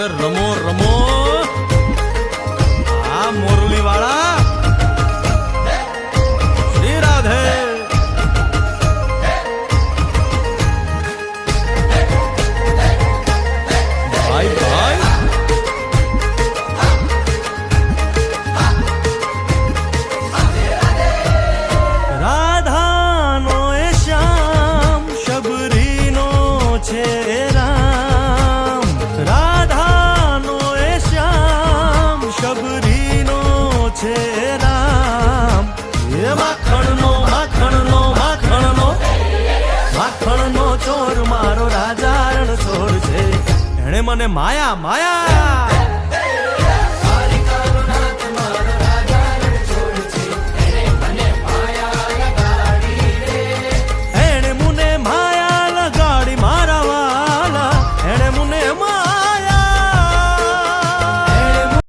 અરે રમો રમો આ મોરલી વાળા શ્રી રાધે ભાઈ ભાઈ રાધાનો એ શ્યામ શબરીનો છે રામ રાધાનો એ શ્યામ શબરીનો છે રામ એ માખણનો માખણનો માખણનો માખણનો ચોર મારો રાજા રણછોડ છે એણે મને માયા માયા